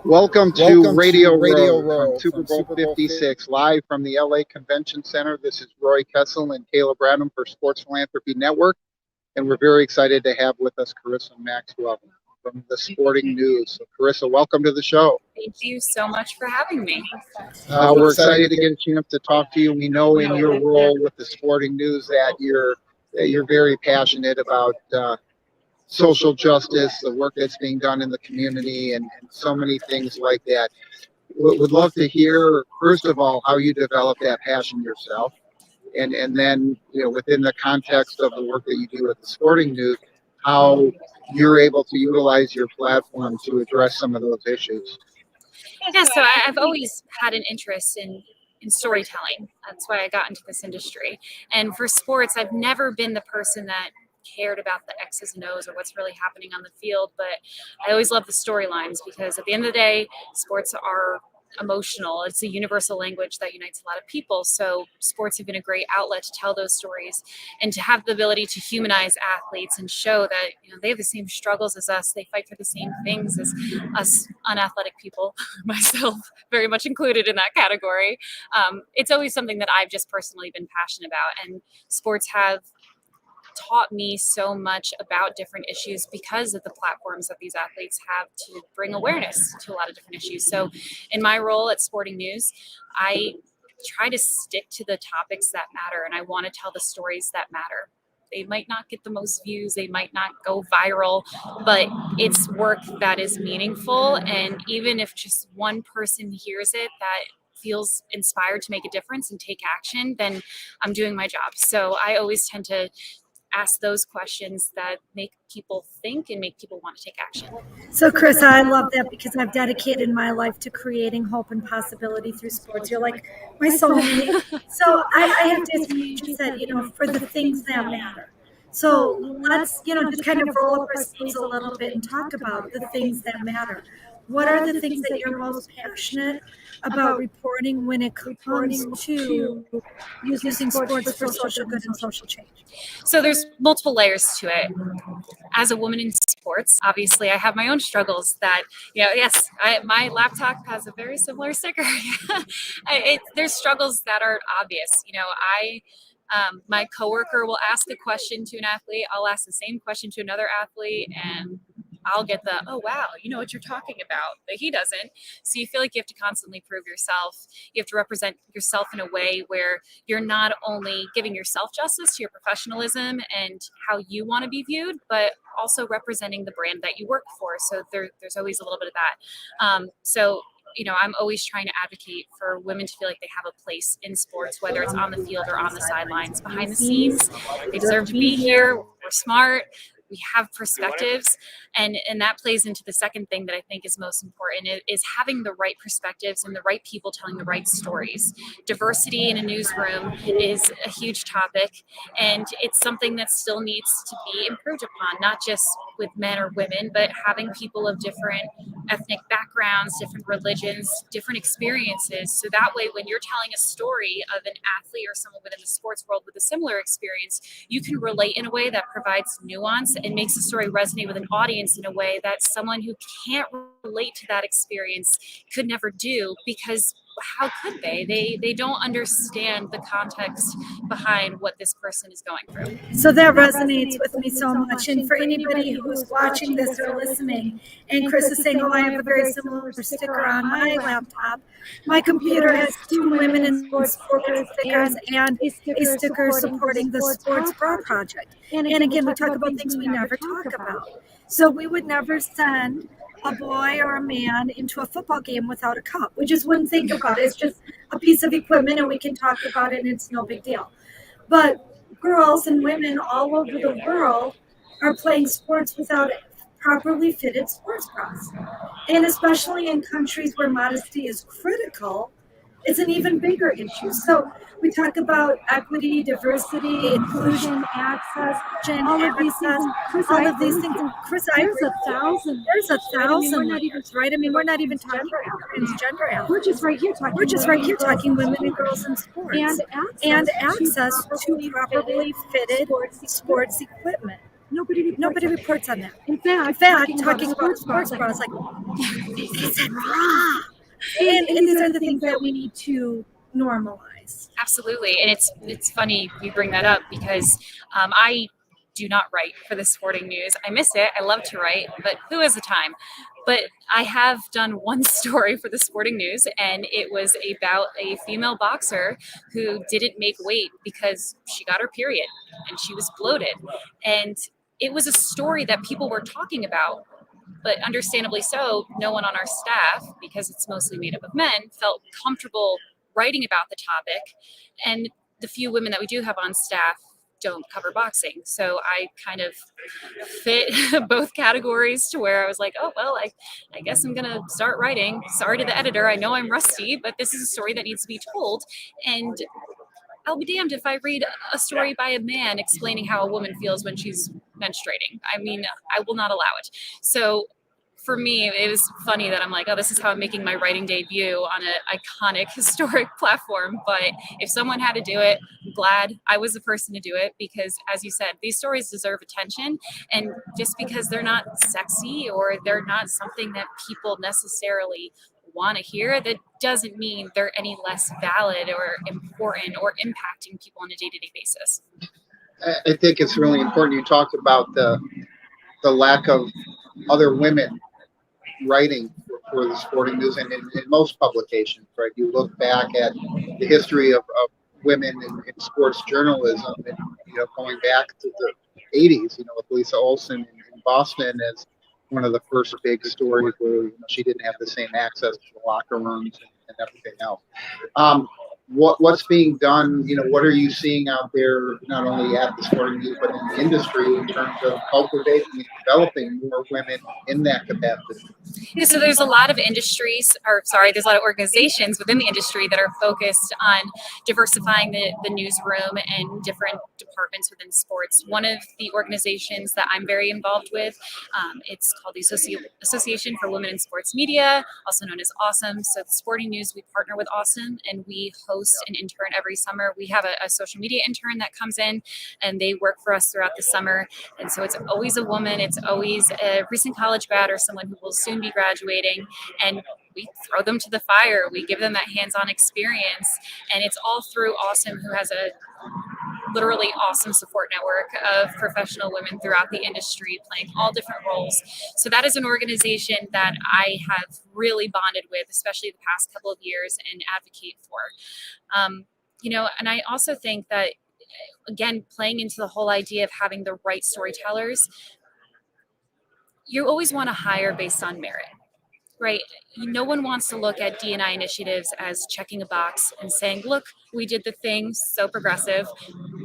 Welcome to Radio Row from Super Bowl 56, live from the LA Convention Center. This is Roy Kessel and Kayla Bradham for Sports Philanthropy Network, and we're very excited to have with us Karisa and Maxwell from the Sporting News. So, Karisa, welcome to the show. Thank you so much for having me. We're excited to get a chance to talk to you. We know in your role with the Sporting News that you're very passionate about social justice, the work that's being done in the community, and so many things like that. Would love to hear, first of all, how you develop that passion yourself, and then, within the context of the work that you do with the Sporting News, how you're able to utilize your platform to address some of those issues. Yeah, so I've always had an interest in storytelling. That's why I got into this industry. And for sports, I've never been the person that cared about the X's and O's or what's really happening on the field, but I always love the storylines, because at the end of the day, sports are emotional. It's a universal language that unites a lot of people. So sports have been a great outlet to tell those stories and to have the ability to humanize athletes and show that they have the same struggles as us. They fight for the same things as us unathletic people, myself very much included in that category. It's always something that I've just personally been passionate about, and sports have taught me so much about different issues because of the platforms that these athletes have to bring awareness to a lot of different issues. So in my role at Sporting News, I try to stick to the topics that matter, and I want to tell the stories that matter. They might not get the most views, they might not go viral, but it's work that is meaningful. And even if just one person hears it that feels inspired to make a difference and take action, then I'm doing my job. So I always tend to ask those questions that make people think and make people want to take action. So, Karisa, I love that, because I've dedicated my life to creating hope and possibility through sports. You're like my soulmate. So I have to ask you, just said, for the things that matter. So let's, just kind of roll up our sleeves a little bit and talk about the things that matter. What are the things that you're most passionate about reporting when it comes to using sports for social good and social change? So there's multiple layers to it. As a woman in sports, obviously I have my own struggles that, my laptop has a very similar sticker. There's struggles that are obvious. My coworker will ask a question to an athlete. I'll ask the same question to another athlete, and I'll get the, oh, wow, you know what you're talking about, but he doesn't. So you feel like you have to constantly prove yourself. You have to represent yourself in a way where you're not only giving yourself justice to your professionalism and how you want to be viewed, but also representing the brand that you work for. So there's always a little bit of that. I'm always trying to advocate for women to feel like they have a place in sports, whether it's on the field or on the sidelines, behind the scenes. They deserve to be here. We're smart. We have perspectives, and that plays into the second thing that I think is most important, is having the right perspectives and the right people telling the right stories. Diversity in a newsroom is a huge topic, and it's something that still needs to be improved upon, not just with men or women, but having people of different ethnic backgrounds, different religions, different experiences. So that way, when you're telling a story of an athlete or someone within the sports world with a similar experience, you can relate in a way that provides nuance and makes the story resonate with an audience in a way that someone who can't relate to that experience could never do, because how could they? They don't understand the context behind what this person is going through. So that resonates with me so much. And for anybody who's watching this or listening, and Chris is saying, oh, I have a very similar sticker on my laptop. My computer has 2 women in sports stickers and a sticker supporting the Sports Bra Project. And again, we talk about things we never talk about. So we would never send a boy or a man into a football game without a cup. We just wouldn't think about it. It's just a piece of equipment, and we can talk about it, and it's no big deal. But girls and women all over the world are playing sports without properly fitted sports bras. And especially in countries where modesty is critical, it's an even bigger issue. So we talk about equity, diversity, inclusion, access, all of these things. Chris, there's a thousand. We're not even right. I mean, we're not even talking about transgender athletes. We're just right here talking women and girls in sports and access to properly fitted sports equipment. Nobody reports on that. In fact, talking about sports bra is like, they said bra. And these are the things that we need to normalize. Absolutely. And it's funny you bring that up because I do not write for the sporting news. I miss it. I love to write, but who has the time? But I have done one story for the sporting news, and it was about a female boxer who didn't make weight because she got her period and she was bloated. And it was a story that people were talking about, but understandably so, no one on our staff, because it's mostly made up of men, felt comfortable writing about the topic. And the few women that we do have on staff don't cover boxing. So I kind of fit both categories to where I was like, oh, well, I guess I'm going to start writing. Sorry to the editor. I know I'm rusty, but this is a story that needs to be told. And I'll be damned if I read a story by a man explaining how a woman feels when she's menstruating. I mean, I will not allow it. So for me, it was funny that I'm like, oh, this is how I'm making my writing debut on an iconic, historic platform. But if someone had to do it, I'm glad I was the person to do it because, as you said, these stories deserve attention. And just because they're not sexy or they're not something that people necessarily want to hear, that doesn't mean they're any less valid or important or impacting people on a day-to-day basis. I think it's really important. You talked about the lack of other women writing for the sporting news and in most publications, right? You look back at the history of women in sports journalism and, going back to the 80s, with Lisa Olson in Boston as one of the first big stories where she didn't have the same access to the locker rooms and everything else. What's being done? What are you seeing out there, not only at the sporting news but in the industry in terms of cultivating and developing more women in that capacity? Yeah, so there's a lot of there's a lot of organizations within the industry that are focused on diversifying the newsroom and different departments within sports. One of the organizations that I'm very involved with, it's called the Association for Women in Sports Media, also known as Awesome. So the sporting news, we partner with Awesome and we host an intern every summer. We have a social media intern that comes in and they work for us throughout the summer. And so it's always a woman, it's always a recent college grad or someone who will soon be graduating, and we throw them to the fire. We give them that hands-on experience, and it's all through Awesome, who has a literally awesome support network of professional women throughout the industry playing all different roles. So that is an organization that I have really bonded with, especially the past couple of years, and advocate for. And I also think that, again, playing into the whole idea of having the right storytellers, you always want to hire based on merit, right? No one wants to look at D&I initiatives as checking a box and saying, look, we did the thing, so progressive.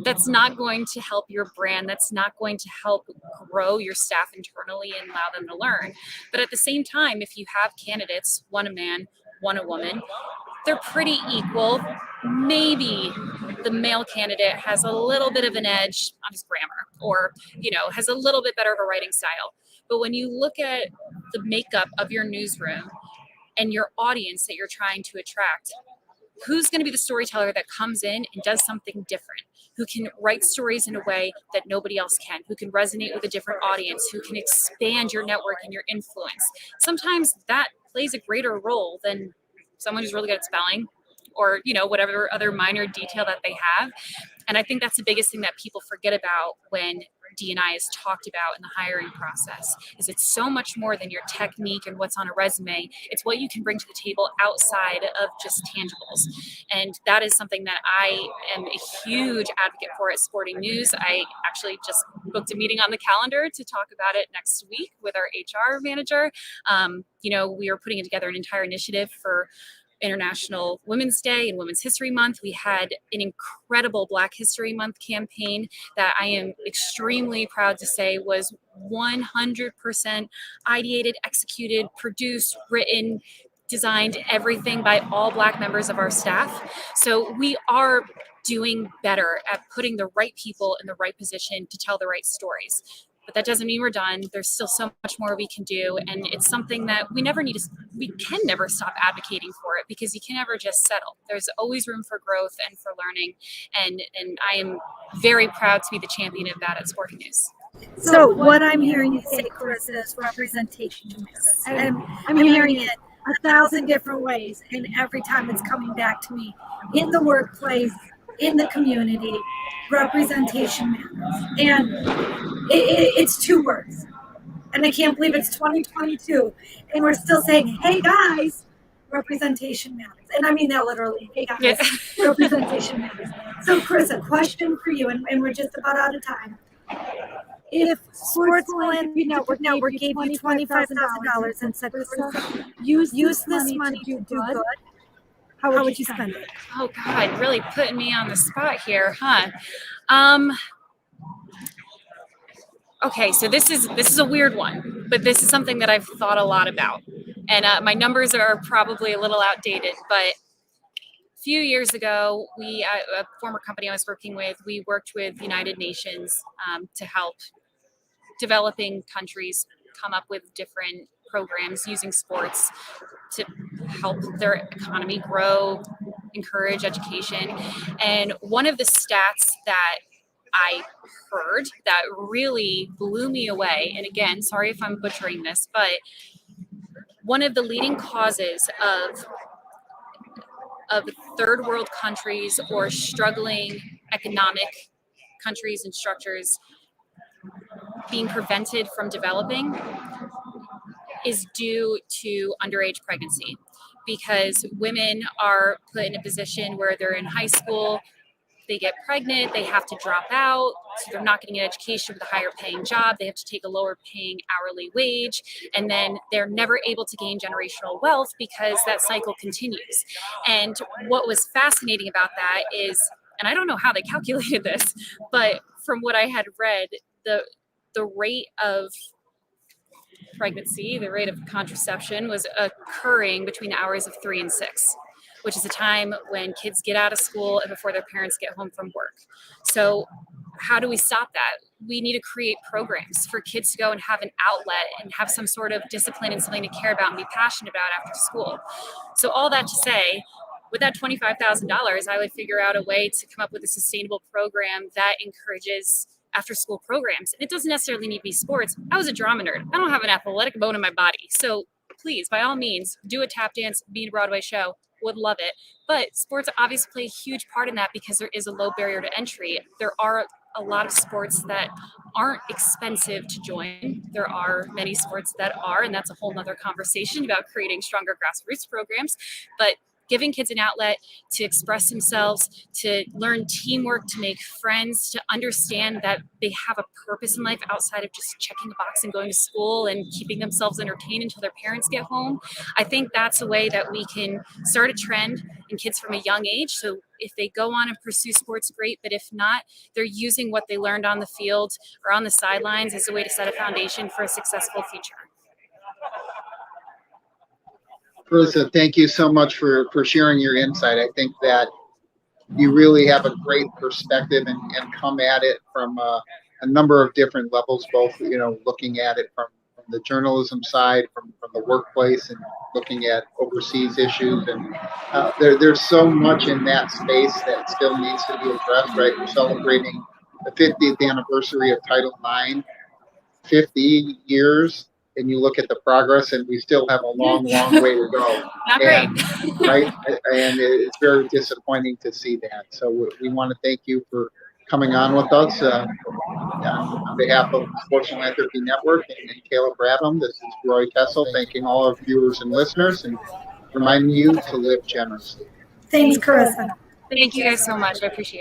That's not going to help your brand. That's not going to help grow your staff internally and allow them to learn. But at the same time, if you have candidates, one a man, one a woman, they're pretty equal. Maybe the male candidate has a little bit of an edge on his grammar or, has a little bit better of a writing style. But when you look at the makeup of your newsroom and your audience that you're trying to attract, who's going to be the storyteller that comes in and does something different, who can write stories in a way that nobody else can, who can resonate with a different audience, who can expand your network and your influence? Sometimes that plays a greater role than someone who's really good at spelling or, whatever other minor detail that they have. And I think that's the biggest thing that people forget about when D&I is talked about in the hiring process, is it's so much more than your technique and what's on a resume. It's what you can bring to the table outside of just tangibles. And that is something that I am a huge advocate for at Sporting News. I actually just booked a meeting on the calendar to talk about it next week with our HR manager. We are putting together an entire initiative for International Women's Day and Women's History Month. We had an incredible Black History Month campaign that I am extremely proud to say was 100% ideated, executed, produced, written, designed, everything by all Black members of our staff. So we are doing better at putting the right people in the right position to tell the right stories. But that doesn't mean we're done. There's still so much more we can do. And it's something that we can never stop advocating for it, because you can never just settle. There's always room for growth and for learning. And I am very proud to be the champion of that at Sporting News. So what I'm hearing you say, Carissa, is representation mix. I'm hearing it 1,000 different ways, and every time it's coming back to me in the workplace, in the community, representation matters. And it's two words. And I can't believe it's 2022, and we're still saying, hey guys, representation matters. And I mean that literally, hey guys, Yeah. representation matters. So Chris, a question for you, and we're just about out of time. If Sports Philanthropy Network gave you $25,000 and said, Carissa, use this money to do good, how would you spend it? Oh God, really putting me on the spot here, huh? Okay, so this is a weird one, but this is something that I've thought a lot about, and my numbers are probably a little outdated. But a few years ago, a former company I was working with, we worked with the United Nations to help developing countries come up with different programs using sports to help their economy grow, encourage education. And one of the stats that I heard that really blew me away, and again, sorry if I'm butchering this, but one of the leading causes of third world countries or struggling economic countries and structures being prevented from developing is due to underage pregnancy, because women are put in a position where they're in high school, they get pregnant, they have to drop out, so they're not getting an education with a higher paying job, they have to take a lower paying hourly wage, and then they're never able to gain generational wealth because that cycle continues. And what was fascinating about that is, and I don't know how they calculated this, but from what I had read, the rate of pregnancy, the rate of contraception was occurring between the hours of 3 and 6, which is a time when kids get out of school and before their parents get home from work. So how do we stop that? We need to create programs for kids to go and have an outlet and have some sort of discipline and something to care about and be passionate about after school. So all that to say, with that $25,000, I would figure out a way to come up with a sustainable program that encourages after school programs. It doesn't necessarily need to be sports. I was a drama nerd. I don't have an athletic bone in my body. So please, by all means, do a tap dance, be in a Broadway show, would love it. But sports obviously play a huge part in that because there is a low barrier to entry. There are a lot of sports that aren't expensive to join. There are many sports that are, and that's a whole nother conversation about creating stronger grassroots programs. But giving kids an outlet to express themselves, to learn teamwork, to make friends, to understand that they have a purpose in life outside of just checking a box and going to school and keeping themselves entertained until their parents get home. I think that's a way that we can start a trend in kids from a young age. So if they go on and pursue sports, great. But if not, they're using what they learned on the field or on the sidelines as a way to set a foundation for a successful future. Karisa, thank you so much for sharing your insight. I think that you really have a great perspective and come at it from a number of different levels, both, looking at it from the journalism side, from the workplace, and looking at overseas issues. And there's so much in that space that still needs to be addressed, right? We're celebrating the 50th anniversary of Title IX, 50 years. And you look at the progress, and we still have a long, long way to go. Not great. Right? And it's very disappointing to see that. So we want to thank you for coming on with us on behalf of Sports Philanthropy Network and Caleb Bradham. This is Roy Kessel, thanking all our viewers and listeners and reminding you to live generously. Thanks, Carissa. Thank you guys so much. I appreciate it.